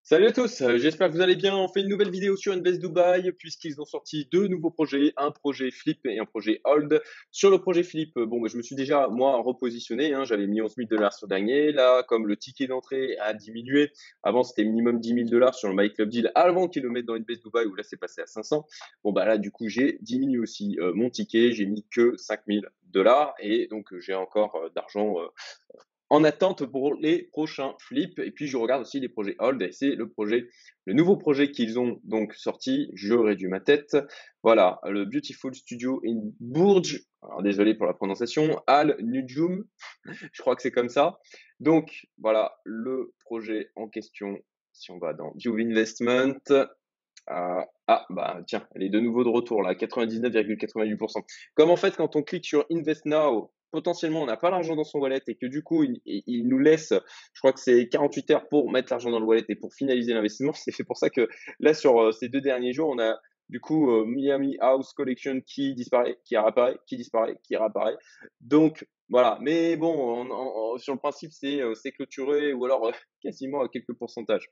Salut à tous, j'espère que vous allez bien. On fait une nouvelle vidéo sur Invest Dubai puisqu'ils ont sorti deux nouveaux projets, un projet Flip et un projet Hold. Sur le projet Flip, je me suis déjà moi repositionné, hein, j'avais mis 11 000 dollars sur le dernier. Là, comme le ticket d'entrée a diminué, avant c'était minimum 10 000 dollars sur le My Club Deal avant qu'ils le mettent dans Invest Dubai où là c'est passé à 500. Bon bah là du coup j'ai diminué aussi mon ticket, j'ai mis que 5 000 dollars et donc j'ai encore d'argent en attente pour les prochains flips. Et puis, je regarde aussi les projets Hold et c'est le nouveau projet qu'ils ont donc sorti. Je réduis ma tête. Voilà, le Beautiful Studio in Bourj. Alors, désolé pour la prononciation. Al Nujum. Je crois que c'est comme ça. Donc, voilà, le projet en question. Si on va dans View Investment, bah tiens, elle est de nouveau de retour là, 99,88%. Comme en fait, quand on clique sur Invest Now, potentiellement on n'a pas l'argent dans son wallet et que du coup il nous laisse, je crois que c'est 48 heures pour mettre l'argent dans le wallet et pour finaliser l'investissement. C'est fait pour ça que là sur ces 2 derniers jours, on a du coup Miami House Collection qui disparaît, qui réapparaît, qui disparaît, qui réapparaît. Donc voilà, mais bon, sur le principe c'est clôturé ou alors quasiment à quelques pourcentages.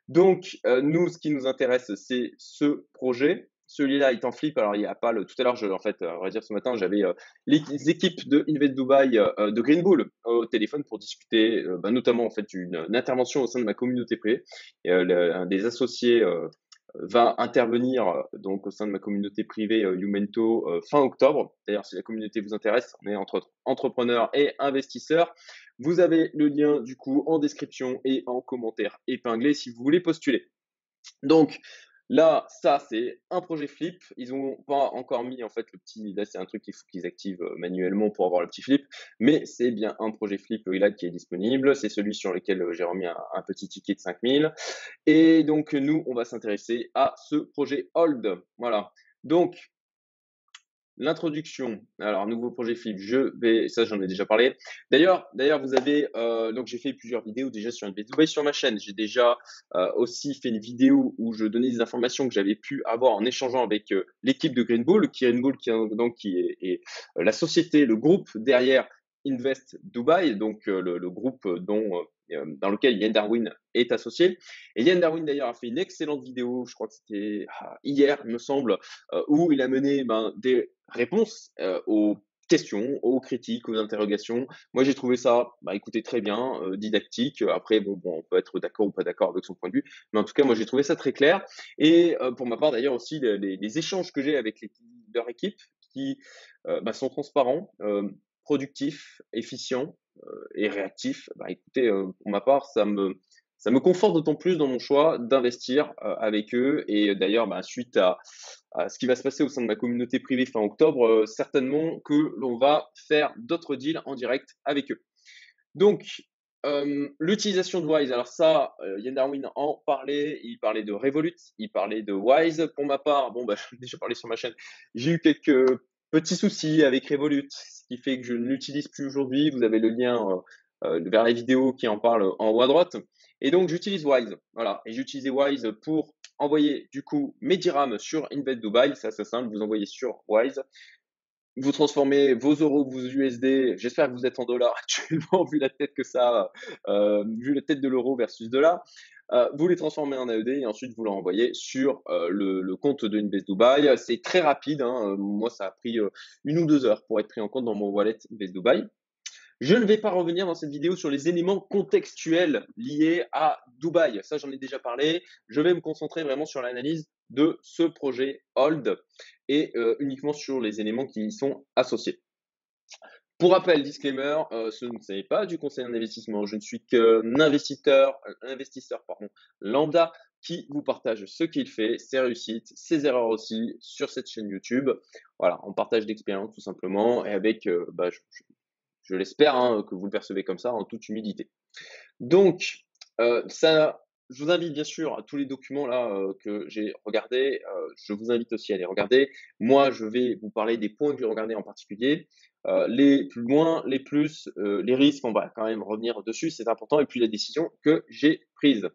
Donc, nous, ce qui nous intéresse, c'est ce projet. Celui-là est en flip. Alors, il n'y a pas le. Tout à l'heure, en fait, on va dire ce matin, j'avais les équipes de Invest Dubai de Green Bull au téléphone pour discuter, notamment en fait une intervention au sein de ma communauté privée. Et, un des associés va intervenir donc au sein de ma communauté privée Youmento fin octobre. D'ailleurs, si la communauté vous intéresse, on est entre autres entrepreneurs et investisseurs. Vous avez le lien du coup en description et en commentaire épinglé si vous voulez postuler. Donc là, ça c'est un projet flip. Ils ont pas encore mis en fait le petit. Là, c'est un truc qu'il faut qu'ils activent manuellement pour avoir le petit flip. Mais c'est bien un projet flip là qui est disponible. C'est celui sur lequel j'ai remis un petit ticket de 5000. Et donc nous, on va s'intéresser à ce projet Hold. Voilà. Donc l'introduction. Alors, nouveau projet Flip, ça j'en ai déjà parlé. D'ailleurs, vous avez, donc j'ai fait plusieurs vidéos déjà sur Invest Dubai sur ma chaîne. J'ai déjà aussi fait une vidéo où je donnais des informations que j'avais pu avoir en échangeant avec l'équipe de Green Bull, qui est la société, le groupe derrière Invest Dubai, donc le groupe dans lequel Yann Darwin est associé. Et Yann Darwin d'ailleurs a fait une excellente vidéo, je crois que c'était hier, il me semble, où il a mené des réponses aux questions, aux critiques, aux interrogations. Moi, j'ai trouvé ça, écoutez, très bien, didactique. Après, on peut être d'accord ou pas d'accord avec son point de vue, mais en tout cas, moi, j'ai trouvé ça très clair. Et pour ma part, d'ailleurs aussi, les échanges que j'ai avec leur équipe, qui sont transparents, productifs, efficients et réactifs. Écoutez, pour ma part, ça me conforte d'autant plus dans mon choix d'investir avec eux. Et d'ailleurs, suite à ce qui va se passer au sein de ma communauté privée fin octobre, certainement que l'on va faire d'autres deals en direct avec eux. Donc, l'utilisation de Wise, alors ça, Yann Darwin en parlait, il parlait de Revolut, il parlait de Wise. Pour ma part, j'en ai déjà parlé sur ma chaîne, j'ai eu quelques petits soucis avec Revolut, ce qui fait que je ne l'utilise plus aujourd'hui. Vous avez le lien vers la vidéo qui en parle en haut à droite. Et donc, j'utilise Wise. Voilà. Et j'ai utilisé Wise pour envoyer du coup mes dirhams sur Invest Dubai. C'est assez simple. Vous envoyez sur Wise. Vous transformez vos euros, vos USD. J'espère que vous êtes en dollars actuellement, vu la tête que ça, vu la tête de l'euro versus dollar. Vous les transformez en AED et ensuite vous les renvoyez sur le compte de Invest Dubai. C'est très rapide. Hein. Moi, ça a pris 1 ou 2 heures pour être pris en compte dans mon wallet Invest Dubai. Je ne vais pas revenir dans cette vidéo sur les éléments contextuels liés à Dubaï. Ça, j'en ai déjà parlé. Je vais me concentrer vraiment sur l'analyse de ce projet Hold et uniquement sur les éléments qui y sont associés. Pour rappel, disclaimer, ce n'est pas du conseil en investissement. Je ne suis qu'un investisseur lambda qui vous partage ce qu'il fait, ses réussites, ses erreurs aussi sur cette chaîne YouTube. Voilà, on partage d'expérience tout simplement et avec, je l'espère, hein, que vous le percevez comme ça en toute humilité. Donc, je vous invite bien sûr à tous les documents là que j'ai regardés. Je vous invite aussi à les regarder. Moi, je vais vous parler des points que j'ai regardés en particulier. Les plus loin, les plus, les risques, on va quand même revenir dessus, c'est important. Et puis la décision que j'ai prise.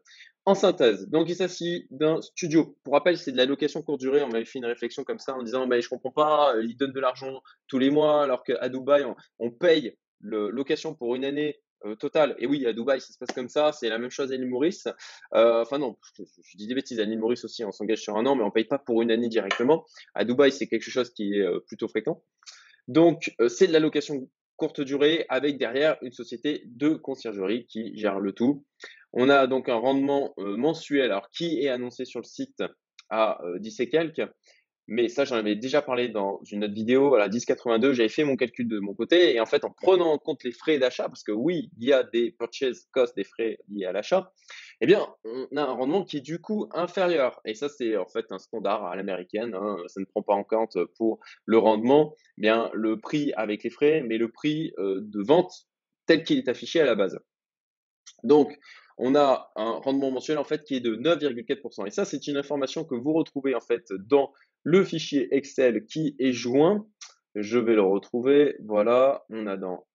En synthèse, donc il s'agit d'un studio. Pour rappel, c'est de la location courte durée. On m'avait fait une réflexion comme ça en disant, je comprends pas, ils donnent de l'argent tous les mois alors qu'à Dubaï, on paye le location pour une année total. Et oui, à Dubaï, ça se passe comme ça. C'est la même chose à l'île Maurice. Enfin non, je dis des bêtises. À l'île Maurice aussi, on s'engage sur un an, mais on paye pas pour une année directement. À Dubaï, c'est quelque chose qui est plutôt fréquent. Donc, c'est de la location courte durée avec derrière une société de conciergerie qui gère le tout. On a donc un rendement mensuel, alors qui est annoncé sur le site à 10 et quelques, mais ça, j'en avais déjà parlé dans une autre vidéo, voilà, 10,82, j'avais fait mon calcul de mon côté, et en fait, en prenant en compte les frais d'achat, parce que oui, il y a des purchase costs, des frais liés à l'achat, eh bien, on a un rendement qui est du coup inférieur. Et ça, c'est en fait un standard à l'américaine, hein, ça ne prend pas en compte pour le rendement, eh bien, le prix avec les frais, mais le prix de vente tel qu'il est affiché à la base. Donc, on a un rendement mensuel en fait qui est de 9,4%. Et ça, c'est une information que vous retrouvez en fait dans le fichier Excel qui est joint. Je vais le retrouver. Voilà, on a dans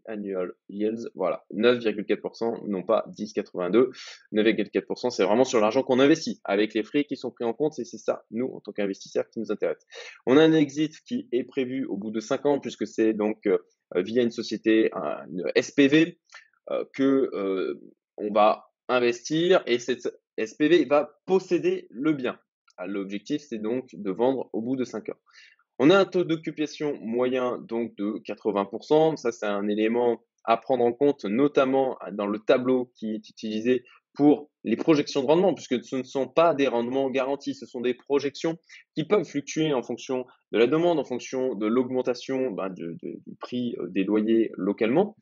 Annual Yields, voilà, 9,4%, non pas 10,82. 9,4%, c'est vraiment sur l'argent qu'on investit, avec les frais qui sont pris en compte, et c'est ça, nous, en tant qu'investisseurs, qui nous intéresse. On a un exit qui est prévu au bout de 5 ans, puisque c'est donc via une société, une SPV, que on va investir et cette SPV va posséder le bien. L'objectif, c'est donc de vendre au bout de 5 ans. On a un taux d'occupation moyen donc de 80%. Ça, c'est un élément à prendre en compte, notamment dans le tableau qui est utilisé pour les projections de rendement, puisque ce ne sont pas des rendements garantis, ce sont des projections qui peuvent fluctuer en fonction de la demande, en fonction de l'augmentation du prix des loyers localement,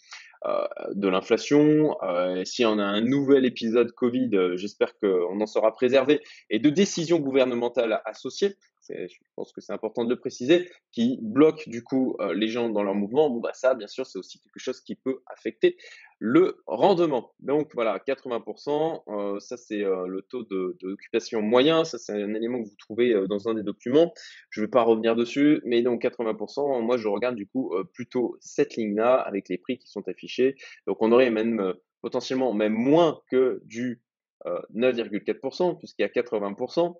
de l'inflation. Si on a un nouvel épisode Covid, j'espère qu'on en sera préservé, et de décisions gouvernementales associées. Je pense que c'est important de le préciser, qui bloquent du coup les gens dans leur mouvement. Bon, bah ça, bien sûr, c'est aussi quelque chose qui peut affecter le rendement. Donc voilà, 80%, ça c'est le taux d'occupation moyen. Ça, c'est un élément que vous trouvez dans un des documents. Je ne vais pas revenir dessus, mais donc 80%, moi je regarde du coup plutôt cette ligne-là avec les prix qui sont affichés. Donc on aurait même potentiellement même moins que du 9,4%, puisqu'il y a 80%.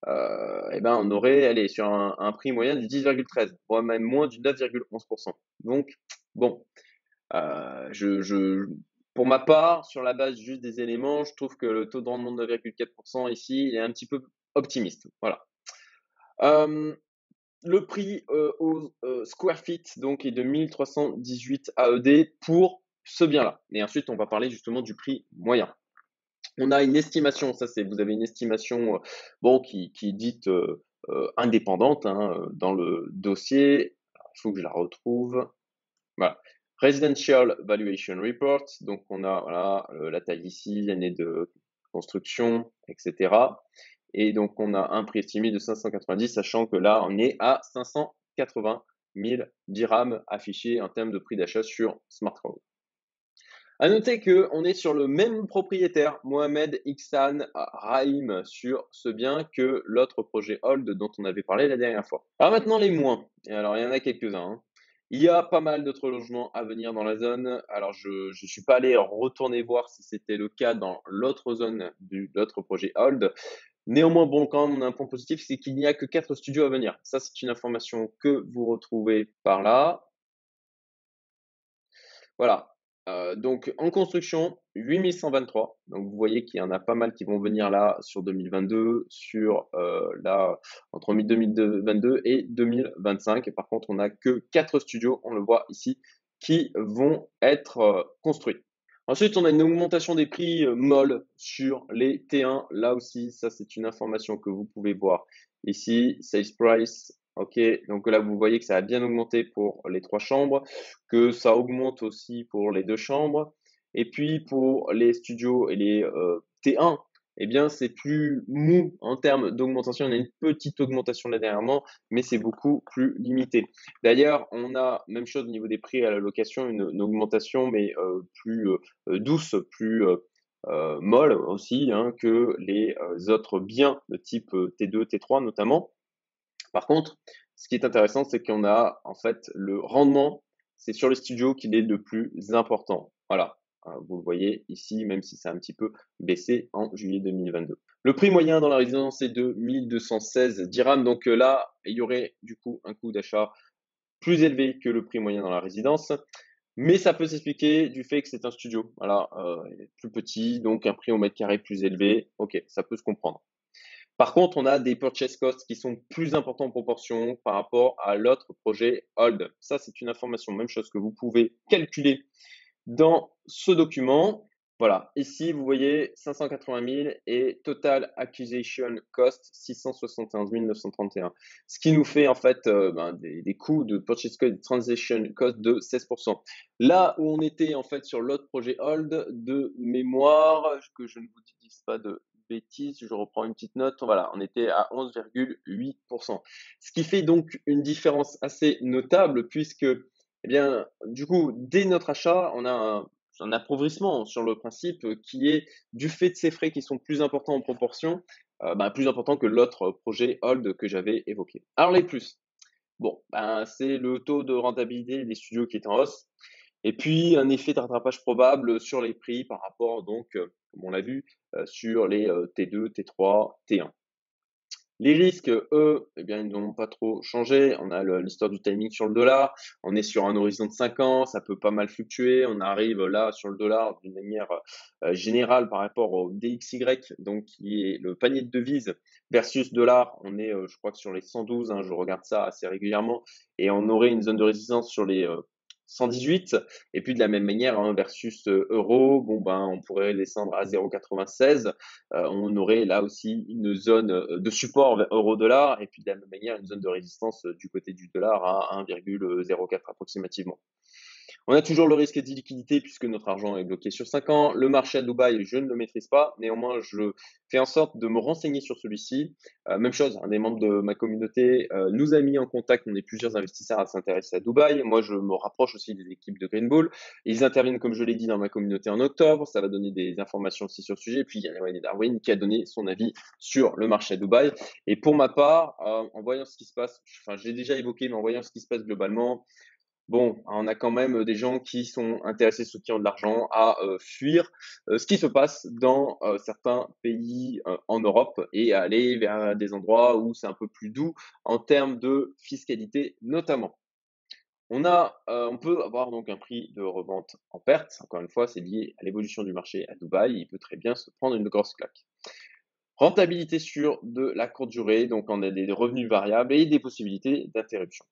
Eh ben, on aurait, allez, sur un prix moyen du 10,13, voire même moins du 9,11%. Donc, bon, pour ma part, sur la base juste des éléments, je trouve que le taux de rendement de 9,4% ici, il est un petit peu optimiste. Voilà. Le prix au square feet donc est de 1318 AED pour ce bien-là. Et ensuite, on va parler justement du prix moyen. On a une estimation, ça c'est, vous avez une estimation bon qui est dite indépendante hein, dans le dossier. Il faut que je la retrouve. Voilà. Residential Valuation Report. Donc on a voilà la taille ici, l'année de construction, etc. Et donc on a un prix estimé de 590, sachant que là on est à 580 000 dirhams affichés en termes de prix d'achat sur Smartcrowd. À noter qu'on est sur le même propriétaire, Mohamed Ihsan Rahim, sur ce bien que l'autre projet Hold dont on avait parlé la dernière fois. Alors maintenant les moins. Et alors il y en a quelques-uns. Hein. Il y a pas mal d'autres logements à venir dans la zone. Alors je suis pas allé retourner voir si c'était le cas dans l'autre zone de l'autre projet Hold. Néanmoins, bon, quand même, on a un point positif, c'est qu'il n'y a que 4 studios à venir. Ça, c'est une information que vous retrouvez par là. Voilà. Donc en construction, 8123. Donc vous voyez qu'il y en a pas mal qui vont venir là sur 2022, sur là entre 2022 et 2025. Et par contre, on n'a que 4 studios, on le voit ici, qui vont être construits. Ensuite, on a une augmentation des prix molle sur les T1. Là aussi, ça c'est une information que vous pouvez voir ici. Sales price. Ok, donc là vous voyez que ça a bien augmenté pour les 3 chambres, que ça augmente aussi pour les 2 chambres. Et puis pour les studios et les T1, eh bien c'est plus mou en termes d'augmentation. On a une petite augmentation là dernièrement, mais c'est beaucoup plus limité. D'ailleurs, on a même chose au niveau des prix à la location, une augmentation mais plus douce, plus molle aussi hein, que les autres biens de type T2, T3 notamment. Par contre, ce qui est intéressant, c'est qu'on a en fait le rendement, c'est sur les studios qu'il est le plus important. Voilà, vous le voyez ici, même si c'est un petit peu baissé en juillet 2022. Le prix moyen dans la résidence est de 1216 dirhams. Donc là, il y aurait du coup un coût d'achat plus élevé que le prix moyen dans la résidence. Mais ça peut s'expliquer du fait que c'est un studio, voilà, plus petit, donc un prix au mètre carré plus élevé. OK, ça peut se comprendre. Par contre, on a des purchase costs qui sont plus importants en proportion par rapport à l'autre projet Hold. Ça, c'est une information, même chose que vous pouvez calculer dans ce document. Voilà, ici, vous voyez 580 000 et Total Acquisition Cost 671 931. Ce qui nous fait en fait des coûts de Purchase Cost Transaction Cost de 16%. Là où on était en fait sur l'autre projet Hold de mémoire, que je ne vous dise pas de bêtises, je reprends une petite note, voilà, on était à 11,8%. Ce qui fait donc une différence assez notable puisque eh bien, du coup, dès notre achat, on a un appauvrissement sur le principe qui est du fait de ces frais qui sont plus importants en proportion, plus importants que l'autre projet Hold que j'avais évoqué. Alors les plus, bon, c'est le taux de rentabilité des studios qui est en hausse, et puis un effet de rattrapage probable sur les prix par rapport donc, comme on l'a vu, sur les T2, T3, T1. Les risques, eux, eh bien, ils n'ont pas trop changé. On a l'histoire du timing sur le dollar. On est sur un horizon de 5 ans. Ça peut pas mal fluctuer. On arrive là sur le dollar d'une manière générale par rapport au DXY, donc qui est le panier de devises versus dollar. On est, je crois que sur les 112, hein, je regarde ça assez régulièrement. Et on aurait une zone de résistance sur les 118. Et puis de la même manière, hein, versus euro, bon on pourrait descendre à 0,96. On aurait là aussi une zone de support euro-dollar et puis de la même manière une zone de résistance du côté du dollar à 1,04 approximativement. On a toujours le risque d'illiquidité puisque notre argent est bloqué sur 5 ans. Le marché à Dubaï, je ne le maîtrise pas. Néanmoins, je fais en sorte de me renseigner sur celui-ci. Même chose, un des membres de ma communauté nous a mis en contact. On est plusieurs investisseurs à s'intéresser à Dubaï. Moi, je me rapproche aussi des équipes de Green Bull. Ils interviennent, comme je l'ai dit, dans ma communauté en octobre. Ça va donner des informations aussi sur le sujet. Et puis, il y a René Darwin qui a donné son avis sur le marché à Dubaï. Et pour ma part, en voyant ce qui se passe, enfin, je l'ai déjà évoqué, mais en voyant ce qui se passe globalement, bon, on a quand même des gens qui sont intéressés, ceux qui ont de l'argent, à fuir ce qui se passe dans certains pays en Europe et à aller vers des endroits où c'est un peu plus doux en termes de fiscalité notamment. On peut avoir donc un prix de revente en perte. Encore une fois, c'est lié à l'évolution du marché à Dubaï. Il peut très bien se prendre une grosse claque. Rentabilité sur de la courte durée, donc on a des revenus variables et des possibilités d'interruption.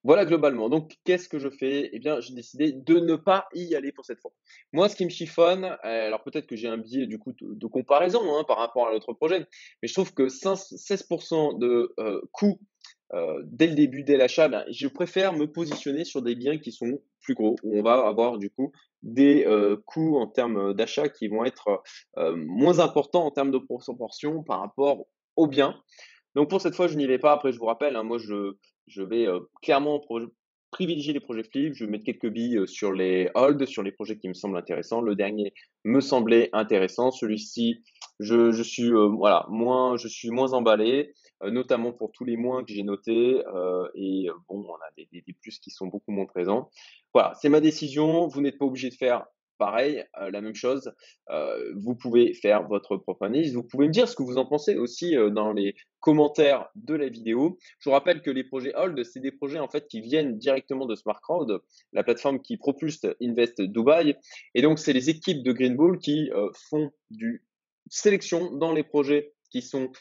Voilà globalement. Donc, qu'est-ce que je fais? Eh bien, j'ai décidé de ne pas y aller pour cette fois. Moi, ce qui me chiffonne, alors peut-être que j'ai un biais du coup de comparaison hein, par rapport à l'autre projet, mais je trouve que 16% de coût dès le début, dès l'achat, je préfère me positionner sur des biens qui sont plus gros, où on va avoir du coup des coûts en termes d'achat qui vont être moins importants en termes de proportion par rapport aux biens. Donc pour cette fois, je n'y vais pas. Après, je vous rappelle, hein, moi, je vais clairement privilégier les projets flip. Je vais mettre quelques billes sur les holds, sur les projets qui me semblent intéressants. Le dernier me semblait intéressant. Celui-ci, je suis voilà, je suis moins emballé, notamment pour tous les moins que j'ai notés. Bon, on a des plus qui sont beaucoup moins présents. Voilà, c'est ma décision. Vous n'êtes pas obligé de faire pareil, la même chose. Vous pouvez faire votre propre analyse. Vous pouvez me dire ce que vous en pensez aussi dans les commentaires de la vidéo. Je vous rappelle que les projets Hold, c'est des projets en fait qui viennent directement de SmartCrowd, la plateforme qui propulse Invest Dubai. Et donc, c'est les équipes de Green Bull qui font du sélection dans les projets qui sont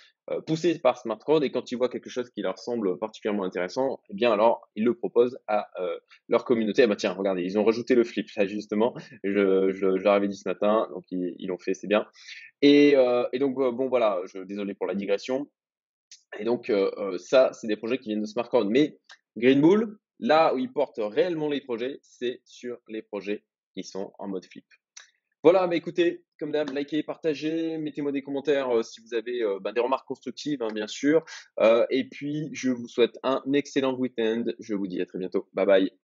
poussés par SmartCrowd et quand ils voient quelque chose qui leur semble particulièrement intéressant, eh bien alors ils le proposent à leur communauté. Ah bah tiens, regardez, ils ont rajouté le flip là justement. Je leur avais dit ce matin, donc ils l'ont fait, c'est bien. Et donc bon voilà, désolé pour la digression. Et donc ça, c'est des projets qui viennent de SmartCrowd. Mais Green Bull, là où ils portent réellement les projets, c'est sur les projets qui sont en mode flip. Voilà, écoutez, comme d'hab, likez, partagez, mettez-moi des commentaires si vous avez des remarques constructives, hein, bien sûr. Et puis, je vous souhaite un excellent week-end. Je vous dis à très bientôt. Bye bye.